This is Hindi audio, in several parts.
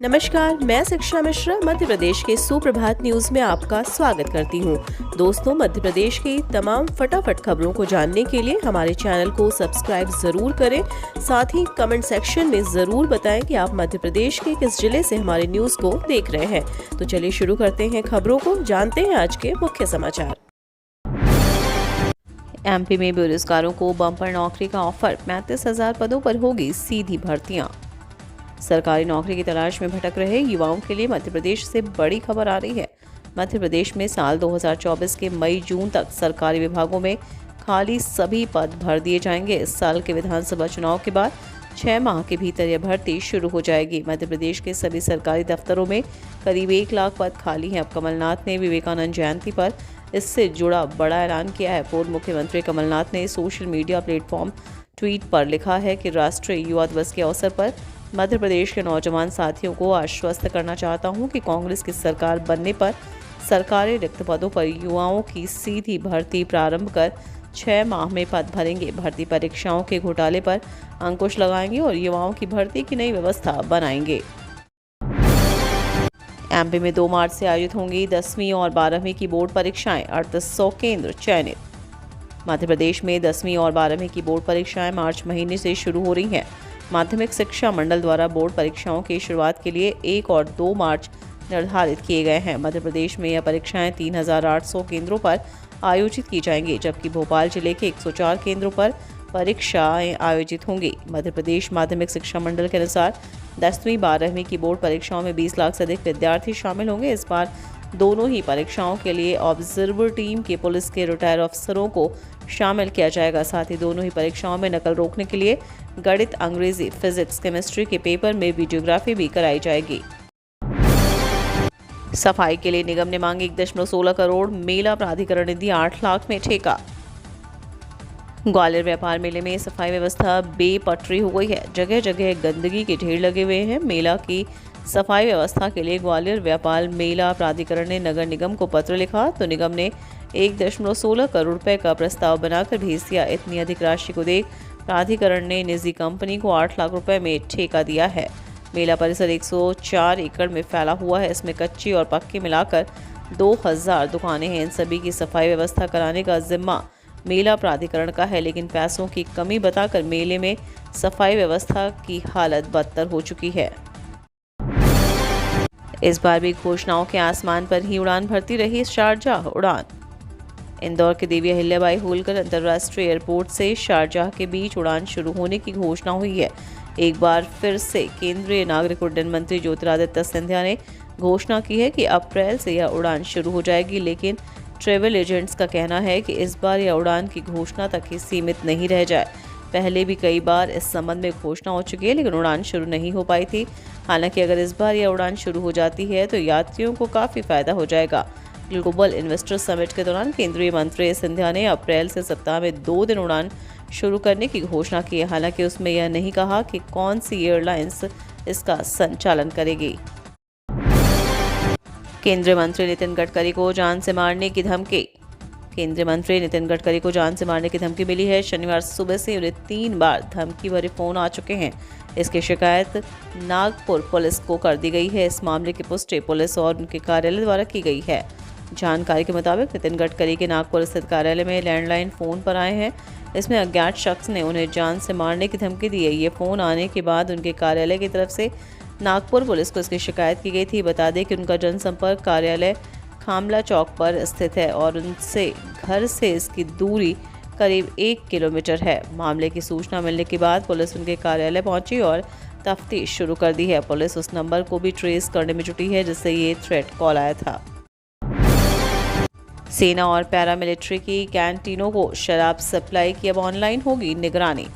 नमस्कार, मैं शिक्षा मिश्रा मध्य प्रदेश के सुप्रभात न्यूज में आपका स्वागत करती हूँ। दोस्तों, मध्य प्रदेश की तमाम फटाफट खबरों को जानने के लिए हमारे चैनल को सब्सक्राइब जरूर करें। साथ ही कमेंट सेक्शन में जरूर बताएं कि आप मध्य प्रदेश के किस जिले से हमारे न्यूज को देख रहे हैं। तो चलिए शुरू करते हैं खबरों को, जानते हैं आज के मुख्य समाचार। एमपी में बेरोजगारों को बम्पर नौकरी का ऑफर, 35,000 पदों पर होगी सीधी भर्तियां। सरकारी नौकरी की तलाश में भटक रहे युवाओं के लिए मध्य प्रदेश से बड़ी खबर आ रही है। मध्य प्रदेश में साल 2024 के मई-जून तक सरकारी विभागों में खाली सभी पद भर दिए जाएंगे। इस साल के विधानसभा चुनाव के बाद 6 माह के भीतर यह भर्ती शुरू हो जाएगी। मध्य प्रदेश के सभी सरकारी दफ्तरों में करीब 1 लाख पद खाली हैं। अब कमलनाथ ने विवेकानंद जयंती पर इससे जुड़ा बड़ा ऐलान किया है। पूर्व मुख्यमंत्री कमलनाथ ने सोशल मीडिया प्लेटफॉर्म ट्वीट पर लिखा है कि राष्ट्रीय युवा दिवस के अवसर पर मध्य प्रदेश के नौजवान साथियों को आश्वस्त करना चाहता हूं कि कांग्रेस की सरकार बनने पर सरकारी रिक्त पदों पर युवाओं की सीधी भर्ती प्रारंभ कर 6 माह में पद भरेंगे। भर्ती परीक्षाओं के घोटाले पर अंकुश लगाएंगे और युवाओं की भर्ती की नई व्यवस्था बनाएंगे। एमपी में 2 मार्च से आयोजित होंगी 10वीं और 12वीं की बोर्ड परीक्षाएं, 3800 केंद्र चयनित। मध्य प्रदेश में 10वीं और 12वीं की बोर्ड परीक्षाएं मार्च महीने से शुरू हो रही हैं। माध्यमिक शिक्षा मंडल द्वारा बोर्ड परीक्षाओं की शुरुआत के लिए 1 और 2 मार्च निर्धारित किए गए हैं। मध्य प्रदेश में यह परीक्षाएं 3,800 केंद्रों पर आयोजित की जाएंगी, जबकि भोपाल जिले के 104 केंद्रों पर परीक्षाएं आयोजित होंगी। मध्य प्रदेश माध्यमिक शिक्षा मंडल के अनुसार 10वीं 12वीं की बोर्ड परीक्षाओं में 20 लाख से अधिक विद्यार्थी शामिल होंगे। इस बार दोनों ही परीक्षाओं के लिए ऑब्जर्वर टीम के पुलिस के रिटायर अफसरों को शामिल किया जाएगा। साथ ही दोनों ही परीक्षाओं में नकल रोकने के लिए गणित, अंग्रेजी, फिजिक्स, केमिस्ट्री के पेपर में वीडियोग्राफी भी कराई जाएगी। सफाई के लिए निगम ने मांगी 1.16 करोड़, मेला प्राधिकरण ने दी 8 लाख में ठेका। ग्वालियर व्यापार मेले में सफाई व्यवस्था बेपटरी हो गई है। जगह जगह गंदगी के ढेर लगे हुए हैं। मेला की सफाई व्यवस्था के लिए ग्वालियर व्यापार मेला प्राधिकरण ने नगर निगम को पत्र लिखा तो निगम ने 1.16 करोड़ रुपए का प्रस्ताव बनाकर भेज दिया। इतनी अधिक राशि को देख प्राधिकरण ने निजी कंपनी को 8 लाख रुपए में ठेका दिया है। मेला परिसर 104 एकड़ में फैला हुआ है। इसमें कच्ची और पक्की मिलाकर 2000 दुकानें हैं। इन सभी की सफाई व्यवस्था कराने का जिम्मा मेला प्राधिकरण का है, लेकिन पैसों की कमी बताकर मेले में सफाई व्यवस्था की हालत बदतर हो चुकी है। इस बार भी घोषणाओं के आसमान पर ही उड़ान भरती रही शारजाह उड़ान। इंदौर के देवी अहिल्याबाई होलकर अंतर्राष्ट्रीय एयरपोर्ट से शारजाह के बीच उड़ान शुरू होने की घोषणा हुई है। एक बार फिर से केंद्रीय नागरिक उड्डयन मंत्री ज्योतिरादित्य सिंधिया ने घोषणा की है कि अप्रैल से यह उड़ान शुरू हो जाएगी, लेकिन ट्रैवल एजेंट्स का कहना है कि इस बार यह उड़ान की घोषणा तक ही सीमित नहीं रह जाए। पहले भी कई बार इस संबंध में घोषणा हो चुकी है, लेकिन उड़ान शुरू नहीं हो पाई थी। हालांकि अगर इस बार यह उड़ान शुरू हो जाती है तो यात्रियों को काफ़ी फायदा हो जाएगा। ग्लोबल इन्वेस्टर समिट के दौरान केंद्रीय मंत्री सिंधिया ने अप्रैल से सप्ताह में 2 दिन उड़ान शुरू करने की घोषणा की है। हालांकि उसमें यह नहीं कहा कि कौन सी एयरलाइंस इसका संचालन करेगी। केंद्रीय मंत्री नितिन गडकरी को जान से मारने की धमकी। केंद्रीय मंत्री नितिन गडकरी को जान से मारने की धमकी मिली है। शनिवार सुबह से उन्हें 3 बार धमकी भरे फोन आ चुके हैं। इसकी शिकायत नागपुर पुलिस को कर दी गई है। इस मामले की पुष्टि पुलिस और उनके कार्यालय द्वारा की गई है। जानकारी के मुताबिक नितिन गडकरी के नागपुर स्थित कार्यालय में लैंडलाइन फ़ोन पर आए हैं। इसमें अज्ञात शख्स ने उन्हें जान से मारने की धमकी दी है। ये फ़ोन आने के बाद उनके कार्यालय की तरफ से नागपुर पुलिस को इसकी शिकायत की गई थी। बता दें कि उनका जनसंपर्क कार्यालय खामला चौक पर स्थित है और उनसे घर से इसकी दूरी करीब 1 किलोमीटर है। मामले की सूचना मिलने के बाद पुलिस उनके कार्यालय पहुंची और तफ्तीश शुरू कर दी है। पुलिस उस नंबर को भी ट्रेस करने में जुटी है जिससे ये थ्रेट कॉल आया था। सेना और पैरामिलिट्री की कैंटीनों को शराब सप्लाई की अब ऑनलाइन होगी निगरानी।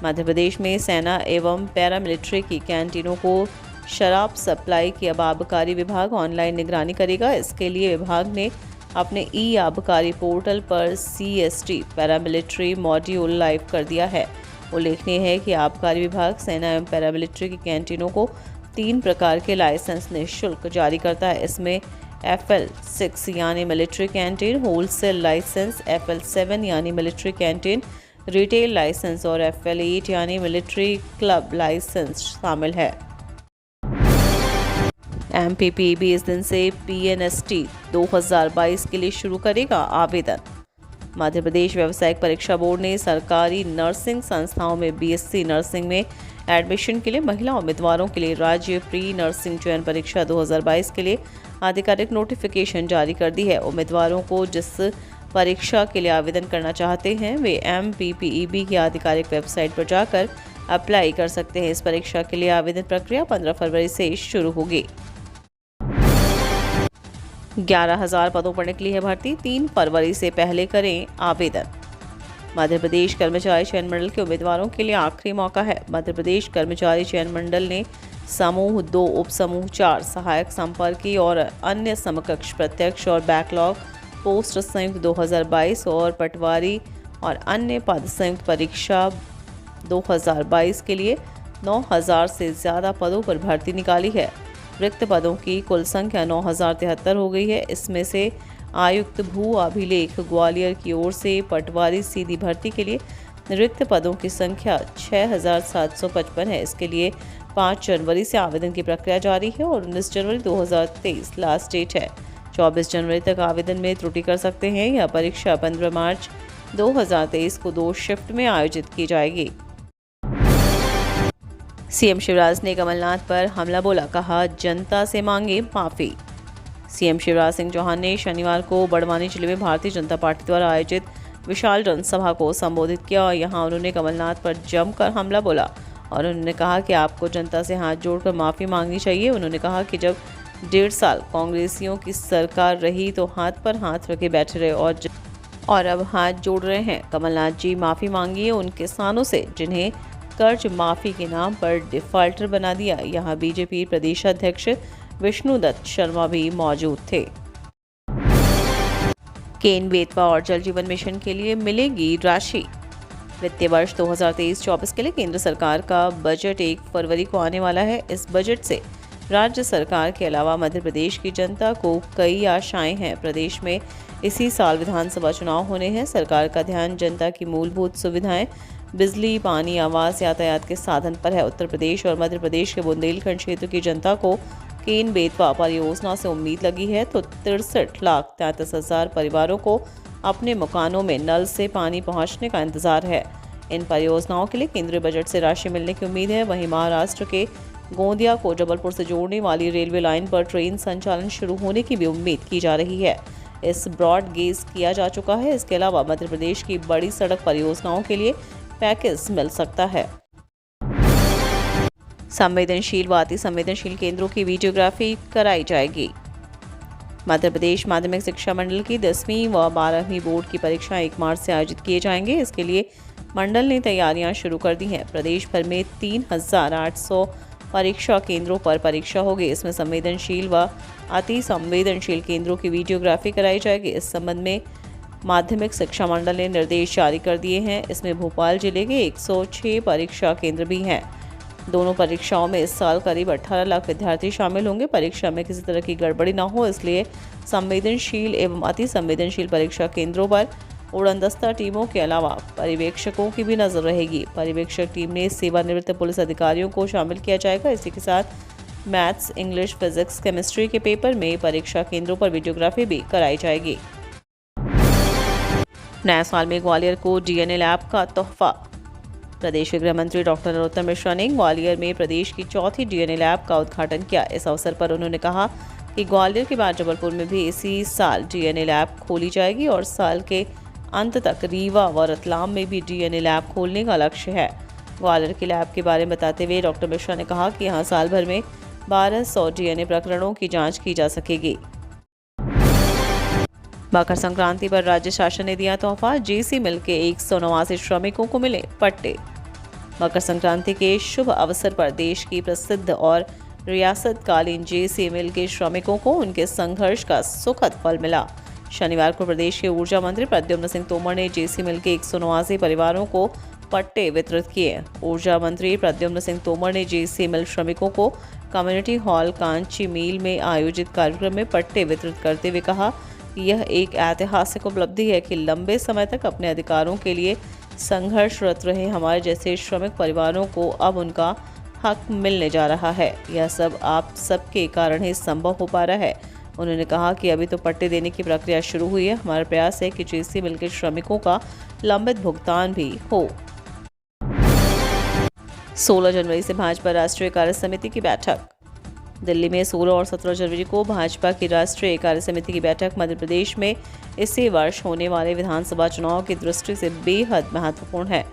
मध्य प्रदेश में सेना एवं पैरामिलिट्री की कैंटीनों को शराब सप्लाई की अब आबकारी विभाग ऑनलाइन निगरानी करेगा। इसके लिए विभाग ने अपने ई आबकारी पोर्टल पर CST पैरामिलिट्री मॉड्यूल लाइव कर दिया है। उल्लेखनीय है कि आबकारी विभाग सेना एवं पैरामिलिट्री की कैंटीनों को 3 प्रकार के लाइसेंस निःशुल्क जारी करता है। इसमें FL6 यानी military canteen, wholesale licence, FL7 यानी मिलिट्री कैंटीन, रिटेल लाइसेंस और FL8 यानी मिलिट्री क्लब लाइसेंस शामिल है। एमपीपीबी इस दिन से पीएनएसटी 2022 के लिए शुरू करेगा आवेदन। मध्य प्रदेश व्यावसायिक परीक्षा बोर्ड ने सरकारी नर्सिंग संस्थाओं में बीएससी नर्सिंग में एडमिशन के लिए महिला उम्मीदवारों के लिए राज्य प्री नर्सिंग चयन परीक्षा 2022 के लिए आधिकारिक नोटिफिकेशन जारी कर दी है। उम्मीदवारों को जिस परीक्षा के लिए आवेदन करना चाहते हैं वे एमपीपीईबी की आधिकारिक वेबसाइट पर जाकर अप्लाई कर सकते हैं। इस परीक्षा के लिए आवेदन प्रक्रिया 15 फरवरी से शुरू होगी। 11,000 पदों पर निकली है भर्ती, 3 फरवरी से पहले करें आवेदन। मध्य प्रदेश कर्मचारी चयन मंडल के उम्मीदवारों के लिए आखिरी मौका है। मध्य प्रदेश कर्मचारी चयन मंडल ने समूह 2, उप समूह 4, सहायक संपर्की और अन्य समकक्ष प्रत्यक्ष और बैकलॉग पोस्ट संयुक्त 2022 और पटवारी और अन्य पद संयुक्त परीक्षा 2022 के लिए 9,000 से ज़्यादा पदों पर भर्ती निकाली है। रिक्त पदों की कुल संख्या 9,073 हो गई है। इसमें से आयुक्त भू अभिलेख ग्वालियर की ओर से पटवारी सीधी भर्ती के लिए रिक्त पदों की संख्या 6,755 है। इसके लिए 5 जनवरी से आवेदन की प्रक्रिया जारी है और 19 जनवरी 2023 लास्ट डेट है। 24 जनवरी तक आवेदन में त्रुटि कर सकते हैं। यह परीक्षा 15 मार्च 2023 को 2 शिफ्ट में आयोजित की जाएगी। सीएम शिवराज ने कमलनाथ पर हमला बोला, कहा जनता से मांगे माफी। सीएम शिवराज सिंह चौहान ने शनिवार को बड़वानी जिले में भारतीय जनता पार्टी द्वारा आयोजित विशाल जनसभा को संबोधित किया और यहां उन्होंने कमलनाथ पर जमकर हमला बोला और उन्होंने कहा कि आपको जनता से हाथ जोड़कर माफ़ी मांगनी चाहिए। उन्होंने कहा कि जब 1.5 साल कांग्रेसियों की सरकार रही तो हाथ पर हाथ रखे बैठे रहे और अब हाथ जोड़ रहे हैं। कमलनाथ जी माफ़ी मांगिए उन किसानों से जिन्हें कर्ज माफ़ी के नाम पर डिफाल्टर बना दिया। यहाँ बीजेपी प्रदेशाध्यक्ष विष्णुदत्त शर्मा भी मौजूद थे। केन बेतवा और जल जीवन मिशन के लिए मिलेगी राशि। वित्तीय वर्ष 2023-24 के लिए केंद्र सरकार का बजट 1 फरवरी को आने वाला है। इस बजट से राज्य सरकार के अलावा मध्य प्रदेश की जनता को कई आशाएं हैं। प्रदेश में इसी साल विधानसभा चुनाव होने हैं। सरकार का ध्यान जनता की मूलभूत सुविधाएं, बिजली, पानी, आवास, यातायात के साधन पर है। उत्तर प्रदेश और मध्य प्रदेश के बुंदेलखंड क्षेत्र की जनता को केन बेतवा परियोजना से उम्मीद लगी है तो 63,33,000 परिवारों को अपने मकानों में नल से पानी पहुंचने का इंतजार है। इन परियोजनाओं के लिए केंद्रीय बजट से राशि मिलने की उम्मीद है। वहीं महाराष्ट्र के गोंदिया को जबलपुर से जोड़ने वाली रेलवे लाइन पर ट्रेन संचालन शुरू होने की भी उम्मीद की जा रही है। इस ब्रॉड गेज किया जा चुका है। इसके अलावा मध्य प्रदेश की बड़ी सड़क परियोजनाओं के लिए पैकेज मिल सकता है। संवेदनशील व अति संवेदनशील केंद्रों की वीडियोग्राफी कराई जाएगी। मध्य प्रदेश माध्यमिक शिक्षा मंडल की 10वीं व 12वीं बोर्ड की परीक्षाएं 1 मार्च से आयोजित किए जाएंगे। इसके लिए मंडल ने तैयारियां शुरू कर दी हैं। प्रदेश भर में 3,800 परीक्षा केंद्रों पर परीक्षा होगी। इसमें संवेदनशील व अति संवेदनशील केंद्रों की वीडियोग्राफी कराई जाएगी। इस संबंध में माध्यमिक शिक्षा मंडल ने निर्देश जारी कर दिए हैं। इसमें भोपाल जिले के 106 परीक्षा केंद्र भी हैं। दोनों परीक्षाओं में इस साल करीब 18 लाख विद्यार्थी शामिल होंगे। परीक्षा में किसी तरह की गड़बड़ी न हो इसलिए संवेदनशील एवं अति संवेदनशील परीक्षा केंद्रों पर उड़नदस्ता टीमों के अलावा पर्यवेक्षकों की भी नजर रहेगी। पर्यवेक्षक टीम में सेवानिवृत्त पुलिस अधिकारियों को शामिल किया जाएगा। इसी के साथ मैथ्स, इंग्लिश, फिजिक्स, केमिस्ट्री के पेपर में परीक्षा केंद्रों पर वीडियोग्राफी भी कराई जाएगी। नए साल में ग्वालियर को डीएनए लैब का तोहफा। प्रदेश के गृह मंत्री डॉक्टर नरोत्तम मिश्रा ने ग्वालियर में प्रदेश की चौथी डीएनए लैब का उद्घाटन किया। इस अवसर पर उन्होंने कहा कि ग्वालियर के बाद जबलपुर में भी इसी साल डीएनए लैब खोली जाएगी और साल के अंत तक रीवा व रतलाम में भी डीएनए लैब खोलने का लक्ष्य है। ग्वालियर की लैब के बारे में बताते हुए डॉक्टर मिश्रा ने कहा कि यहाँ साल भर में 1200 डीएनए प्रकरणों की जाँच की जा सकेगी। मकर संक्रांति पर राज्य शासन ने दिया तोहफा। जेसी मिल के 189 श्रमिकों को मिले पट्टे। मकर संक्रांति के शुभ अवसर पर देश की प्रसिद्ध और रियासतकालीन जेसी मिल के श्रमिकों को उनके संघर्ष का सुखद फल मिला। शनिवार को प्रदेश के ऊर्जा मंत्री प्रद्युम्न सिंह तोमर ने जेसी मिल के 189 परिवारों को पट्टे वितरित किए। ऊर्जा मंत्री प्रद्युम्न सिंह तोमर ने जेसी मिल श्रमिकों को कम्युनिटी हॉल कांची मिल में आयोजित कार्यक्रम में पट्टे वितरित करते हुए कहा कि यह एक ऐतिहासिक उपलब्धि है कि लंबे समय तक अपने अधिकारों के लिए संघर्षरत रहे हमारे जैसे श्रमिक परिवारों को अब उनका हक मिलने जा रहा है। यह सब आप सबके कारण ही संभव हो पा रहा है। उन्होंने कहा कि अभी तो पट्टे देने की प्रक्रिया शुरू हुई है। हमारा प्रयास है कि जेसी मिल के श्रमिकों का लंबित भुगतान भी हो। 16 जनवरी से भाजपा राष्ट्रीय कार्य समिति की बैठक। दिल्ली में 16 और 17 जनवरी को भाजपा की राष्ट्रीय कार्य समिति की बैठक मध्य प्रदेश में इसी वर्ष होने वाले विधानसभा चुनाव की दृष्टि से बेहद महत्वपूर्ण है।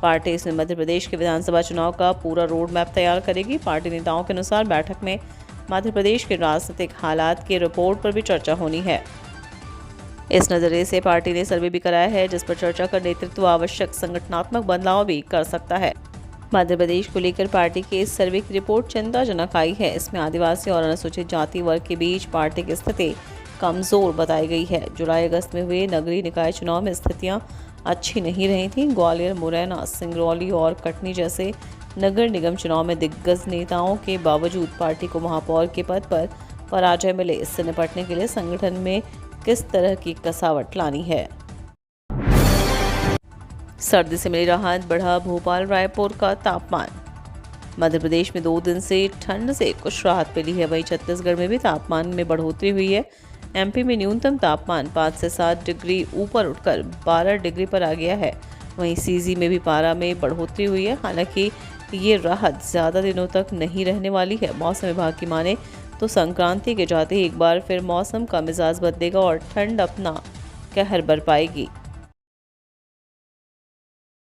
पार्टी इसमें मध्य प्रदेश के विधानसभा चुनाव का पूरा रोड मैप तैयार करेगी। पार्टी नेताओं के अनुसार बैठक में मध्य प्रदेश के राजनीतिक हालात की रिपोर्ट पर भी चर्चा होनी है। इस नजरिए से पार्टी ने सर्वे भी कराया है, जिस पर चर्चा कर नेतृत्व आवश्यक संगठनात्मक बदलाव भी कर सकता है। मध्य प्रदेश को लेकर पार्टी के इस सर्वे की रिपोर्ट चिंताजनक आई है। इसमें आदिवासी और अनुसूचित जाति वर्ग के बीच पार्टी की स्थिति कमजोर बताई गई है। जुलाई अगस्त में हुए नगरीय निकाय चुनाव में स्थितियां अच्छी नहीं रही थीं। ग्वालियर, मुरैना, सिंगरौली और कटनी जैसे नगर निगम चुनाव में दिग्गज नेताओं के बावजूद पार्टी को महापौर के पद पर पराजय मिले। इससे निपटने के लिए संगठन में किस तरह की कसावट लानी है। सर्दी से मिली राहत, बढ़ा भोपाल रायपुर का तापमान। मध्य प्रदेश में 2 दिन से ठंड से कुछ राहत मिली है। वहीं छत्तीसगढ़ में भी तापमान में बढ़ोतरी हुई है। एमपी में न्यूनतम तापमान 5 से 7 डिग्री ऊपर उठकर 12 डिग्री पर आ गया है। वहीं सीजी में भी पारा में बढ़ोतरी हुई है। हालांकि ये राहत ज़्यादा दिनों तक नहीं रहने वाली है। मौसम विभाग की माने तो संक्रांति के जाते ही एक बार फिर मौसम का मिजाज बदलेगा और ठंड अपना कहर बरपाएगी।